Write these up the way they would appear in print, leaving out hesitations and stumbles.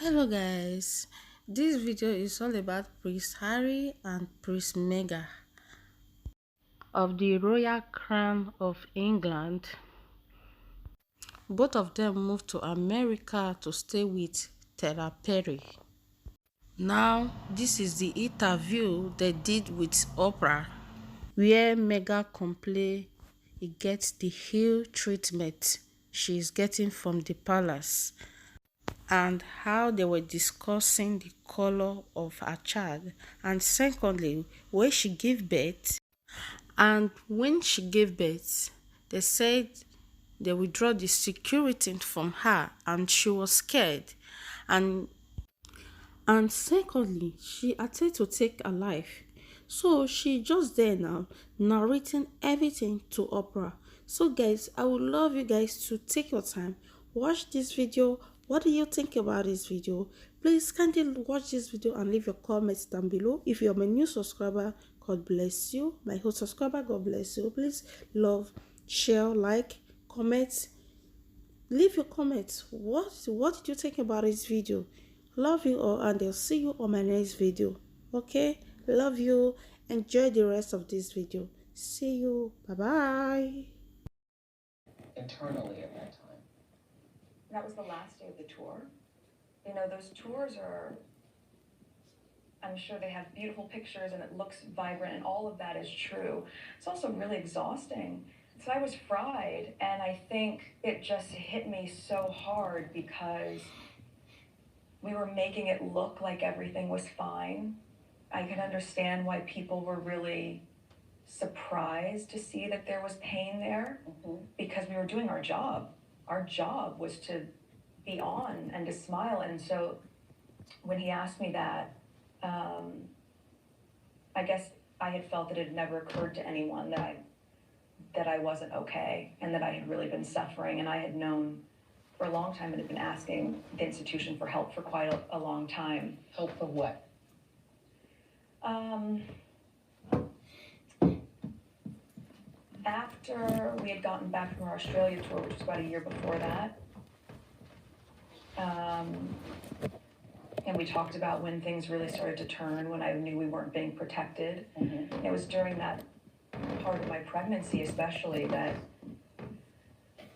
Hello guys, this video is all about Prince Harry and Prince Meghan of the Royal Crown of England. Both of them moved to America to stay with Tyler Perry. Now, this is the interview they did with Oprah, where Meghan complained he gets the heel treatment she is getting from the palace, and how they were discussing the color of her child, and secondly when she gave birth. And when she gave birth, they said they withdraw the security from her and she was scared. And and secondly, she attempted to take her life. So she just there now narrating everything to Oprah. So guys, I would love you guys to take your time, watch this video. What do you think about this video? Please kindly watch this video and leave your comments down below. If you're my new subscriber, God bless you. My old subscriber, God bless you. Please love, share, like, comment. Leave your comments. What did you think about this video? Love you all, and I'll see you on my next video. Okay, love you. Enjoy the rest of this video. See you. Bye bye. Internally at that time. That was the last day of the tour. You know, those tours are, I'm sure they have beautiful pictures and it looks vibrant and all of that is true. It's also really exhausting. So I was fried, and I think it just hit me so hard because we were making it look like everything was fine. I could understand why people were really surprised to see that there was pain there, because we were doing our job. Our job was to be on and to smile. And so when he asked me that, I guess I had felt that it had never occurred to anyone that I wasn't okay and that I had really been suffering. And I had known for a long time and had been asking the institution for help for quite a long time. Help for what? After we had gotten back from our Australia tour, which was about a year before that, and we talked about when things really started to turn, when I knew we weren't being protected. It was during that part of my pregnancy especially that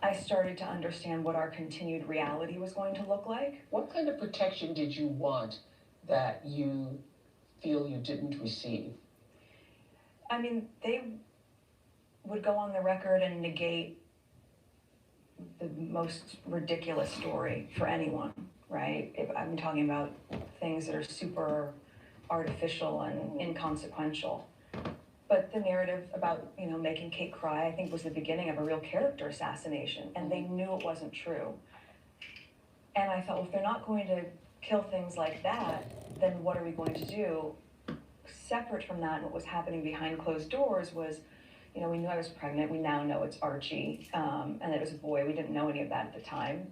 I started to understand what our continued reality was going to look like. What kind of protection did you want that you feel you didn't receive? I mean, they would go on the record and negate the most ridiculous story for anyone, right? If I'm talking about things that are super artificial and inconsequential. But the narrative about, you know, making Kate cry, I think was the beginning of a real character assassination, and they knew it wasn't true. And I thought, well, if they're not going to kill things like that, then what are we going to do? Separate from that, and what was happening behind closed doors was, you know, we knew I was pregnant. We now know it's Archie, and that it was a boy. We didn't know any of that at the time.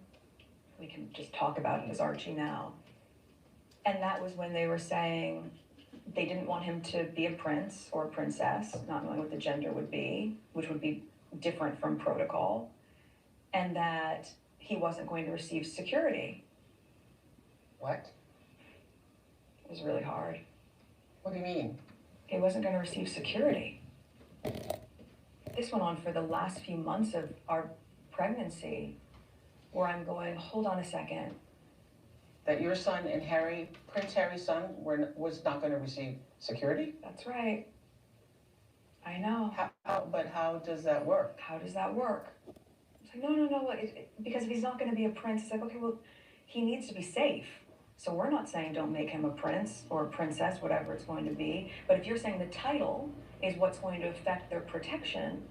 We can just talk about it as Archie now. And that was when they were saying they didn't want him to be a prince or a princess, not knowing what the gender would be, which would be different from protocol, and that he wasn't going to receive security. What? It was really hard. What do you mean? He wasn't going to receive security. This went on for the last few months of our pregnancy, where I'm going, hold on a second. That your son and Harry, Prince Harry's son, was not going to receive security? That's right. I know. But how does that work? How does that work? It's like, no. Because if he's not going to be a prince, it's like, okay, well, he needs to be safe. So we're not saying don't make him a prince or a princess, whatever it's going to be. But if you're saying the title is what's going to affect their protection,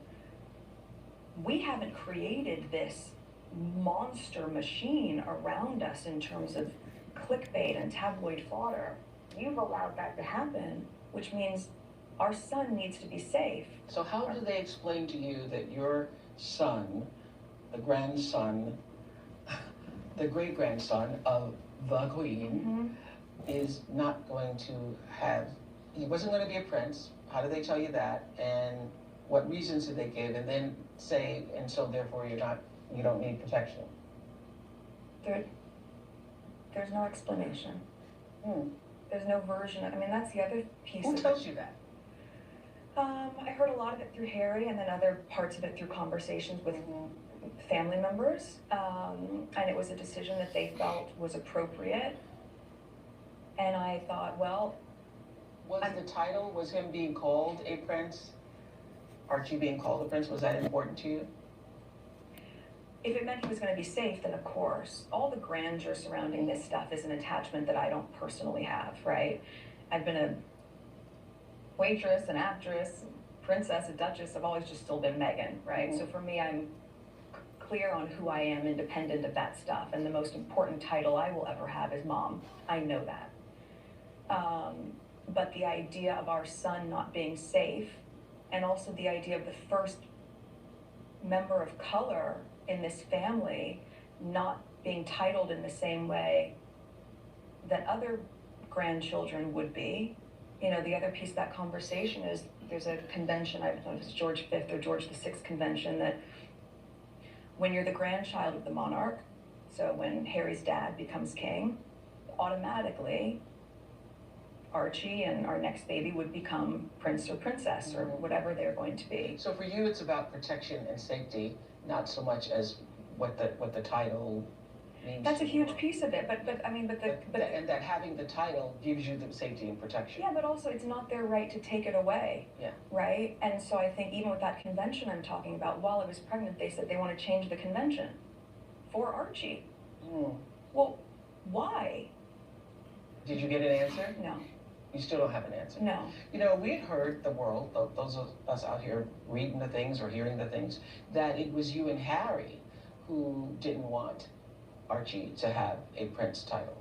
we haven't created this monster machine around us in terms of clickbait and tabloid fodder. You've allowed that to happen, which means our son needs to be safe. So how do they explain to you that your son, the grandson, the great-grandson of the Queen, is not going to have, he wasn't going to be a prince? How do they tell you that? And what reasons did they give? And then say, and so therefore you don't need protection? There's no explanation. Hmm. There's no version. I mean, that's the other piece Who of tells it. you that? I heard a lot of it through Harry, and then other parts of it through conversations with family members. And it was a decision that they felt was appropriate. And I thought, well, Was the title, was him being called a prince, Archie being called a prince, was that important to you? if it meant he was going to be safe, then of course. All the grandeur surrounding this stuff is an attachment that I don't personally have, right? I've been a waitress, an actress, princess, a duchess. I've always just still been Meghan, right? Mhm. So for me, I'm clear on who I am, independent of that stuff. And the most important title I will ever have is mom. I know that. But the idea of our son not being safe, and also the idea of the first member of color in this family not being titled in the same way that other grandchildren would be. You know, the other piece of that conversation is there's a convention, I don't know if it's George V or George VI convention, that when you're the grandchild of the monarch, so when Harry's dad becomes king, automatically Archie and our next baby would become prince or princess or whatever they're going to be. So for you, it's about protection and safety, not so much as what the title means. That's a to huge you. piece of it, but I mean, And that having the title gives you the safety and protection. yeah, but also it's not their right to take it away. Yeah. Right? And so I think even with that convention I'm talking about, while I was pregnant, they said they want to change the convention for Archie. Mm. Well, why? Did you get an answer? No. You still don't have an answer. No. You know, we had heard the world, those of us out here reading the things or hearing the things, that it was you and Harry who didn't want Archie to have a prince title.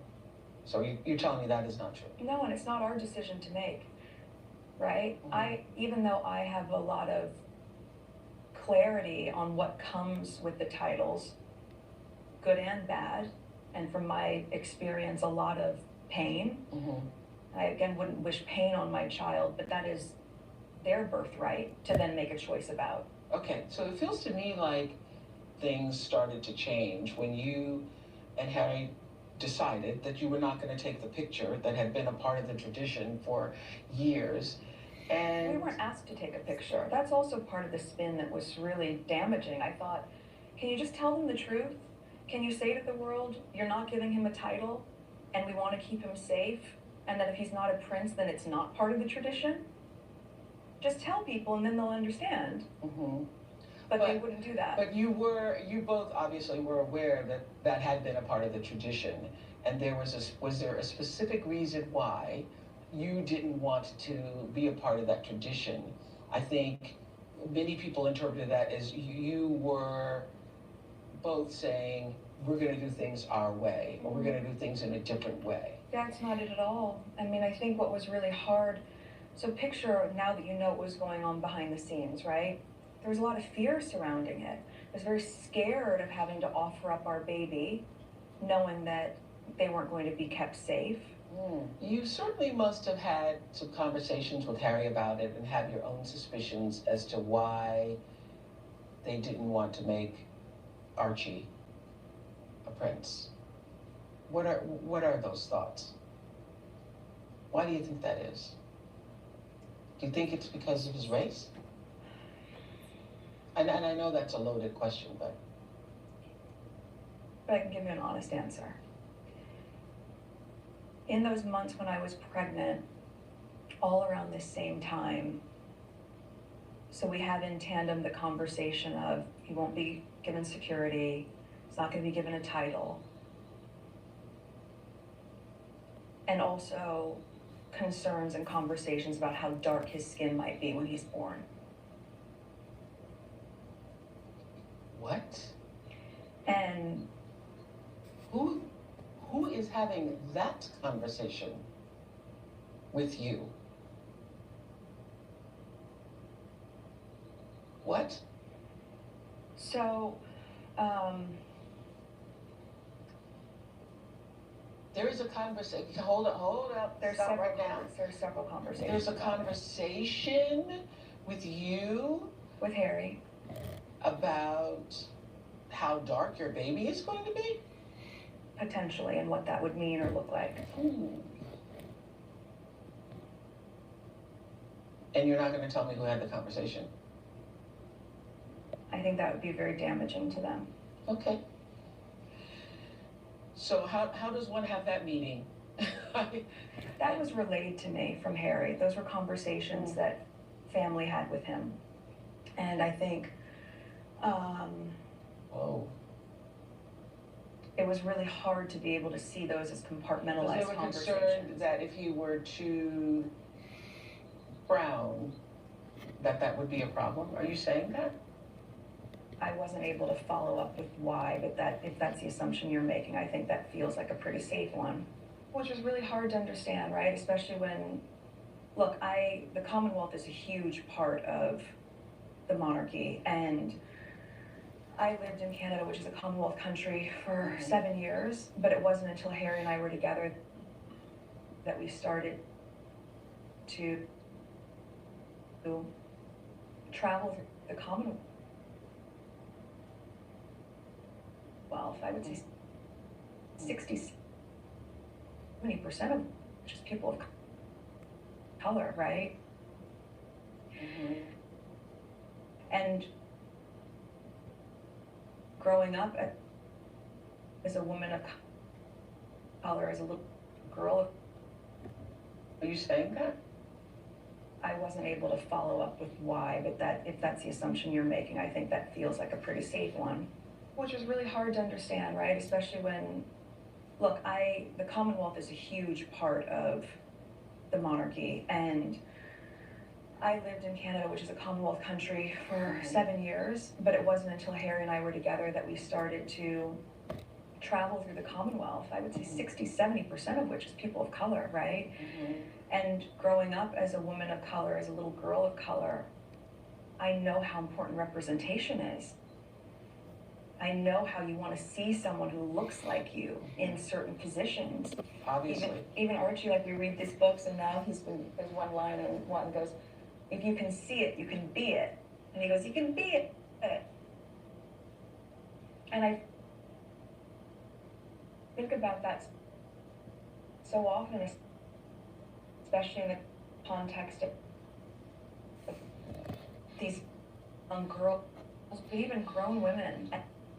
So you're telling me that is not true? No, and it's not our decision to make. Right? Mhm. Even though I have a lot of clarity on what comes with the titles, good and bad, and from my experience, a lot of pain. Mm-hmm. I again wouldn't wish pain on my child, but that is their birthright to then make a choice about. Okay, so it feels to me like things started to change when you and Harry decided that you were not going to take the picture that had been a part of the tradition for years. And We weren't asked to take a picture. That's also part of the spin that was really damaging. I thought, can you just tell them the truth? Can you say to the world, you're not giving him a title and we want to keep him safe? And that if he's not a prince, then it's not part of the tradition? Just tell people and then they'll understand. Mm-hmm. But they wouldn't do that. But you both obviously were aware that that had been a part of the tradition, and was there a specific reason why you didn't want to be a part of that tradition? I think many people interpreted that as you were both saying, we're going to do things our way, or we're going to do things in a different way. That's not it at all. I mean, I think what was really hard, so picture now that you know what was going on behind the scenes, right? There was a lot of fear surrounding it. I was very scared of having to offer up our baby, knowing that they weren't going to be kept safe. You certainly must have had some conversations with Harry about it and have your own suspicions as to why they didn't want to make Archie a prince. What are those thoughts? Why do you think that is? Do you think it's because of his race? And I know that's a loaded question, but I can give you an honest answer. In those months when I was pregnant, all around this same time, so we had in tandem the conversation of he won't be given security, he's not going to be given a title, and also concerns and conversations about how dark his skin might be when he's born. what? And Who is having that conversation with you? What? so, There is a conversation. Hold up. there's Stop several right now. there's several conversations. There's a about it. conversation with you With Harry. about how dark your baby is going to be? potentially, and what that would mean or look like. And you're not going to tell me who had the conversation? I think that would be very damaging to them. Okay. So how does one have that meeting? That was relayed to me from Harry. Those were conversations that family had with him. And I think Whoa. it was really hard to be able to see those as compartmentalized Because they were conversations. concerned that if he were to frown, that would be a problem. Are you saying that? I wasn't able to follow up with why, but if that's the assumption you're making, I think that feels like a pretty safe one. Which was really hard to understand, right? Especially when, look, the Commonwealth is a huge part of the monarchy, and I lived in Canada, which is a Commonwealth country, for 7 years, but it wasn't until Harry and I were together that we started to travel through the Commonwealth. I would say 70% of just people of color, right? And growing up as a woman of color, as a little girl. Are you saying that? I wasn't able to follow up with why, but if that's the assumption you're making, I think that feels like a pretty safe one. Which was really hard to understand, right? Especially when, look, the Commonwealth is a huge part of the monarchy, and I lived in Canada, which is a Commonwealth country, for 7 years, but it wasn't until Harry and I were together that we started to travel through the Commonwealth. I would say 70% of which is people of color, right? And growing up as a woman of color, as a little girl of color, I know how important representation is. I know how you want to see someone who looks like you in certain positions. Obviously. Even Archie, like we read these books, and now there's one line and one goes, if you can see it, you can be it. And he goes, you can be it. And I think about that so often, especially in the context of these young girls, but even grown women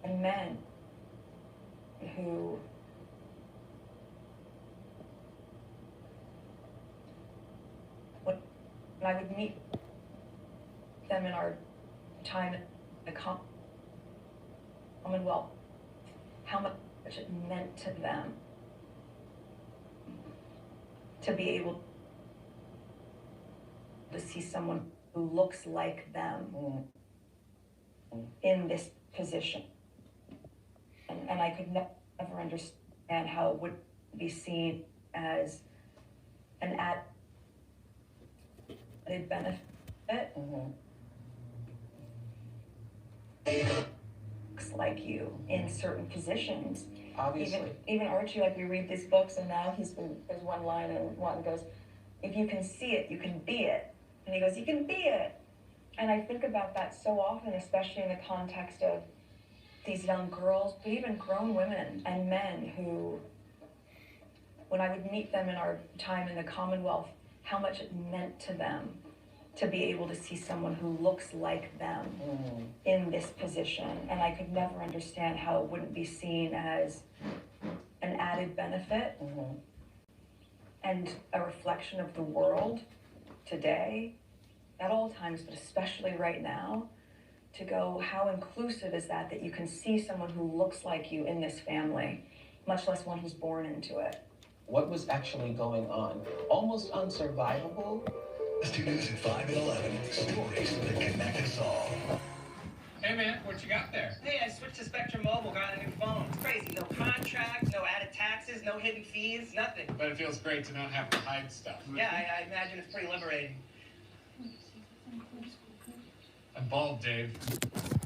and men who when I would meet them in our time in the Commonwealth, how much it meant to them to be able to see someone who looks like them in this position. And I could never understand how it would be seen as an added benefit. Looks like you in certain positions. Obviously. Even Archie, like we read these books, and now there's one line and one goes, if you can see it, you can be it. And he goes, you can be it. And I think about that so often, especially in the context of these young girls, but even grown women and men who, when I would meet them in our time in the Commonwealth, how much it meant to them to be able to see someone who looks like them in this position. And I could never understand how it wouldn't be seen as an added benefit and a reflection of the world today, at all times, but especially right now, to go, how inclusive is that you can see someone who looks like you in this family, much less one who's born into it. What was actually going on? Almost unsurvivable. Students at 5 and 11, stories that connect us all. Hey man, what you got there? Hey, I switched to Spectrum Mobile, got a new phone. It's crazy. No contract, no added taxes, no hidden fees, nothing. But it feels great to not have to hide stuff. Yeah, I imagine it's pretty liberating. I'm bald, Dave.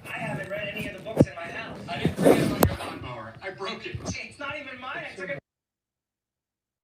I haven't read any of the books in my house. I didn't forget about your lawnmower. I broke it. It's not even mine. I took it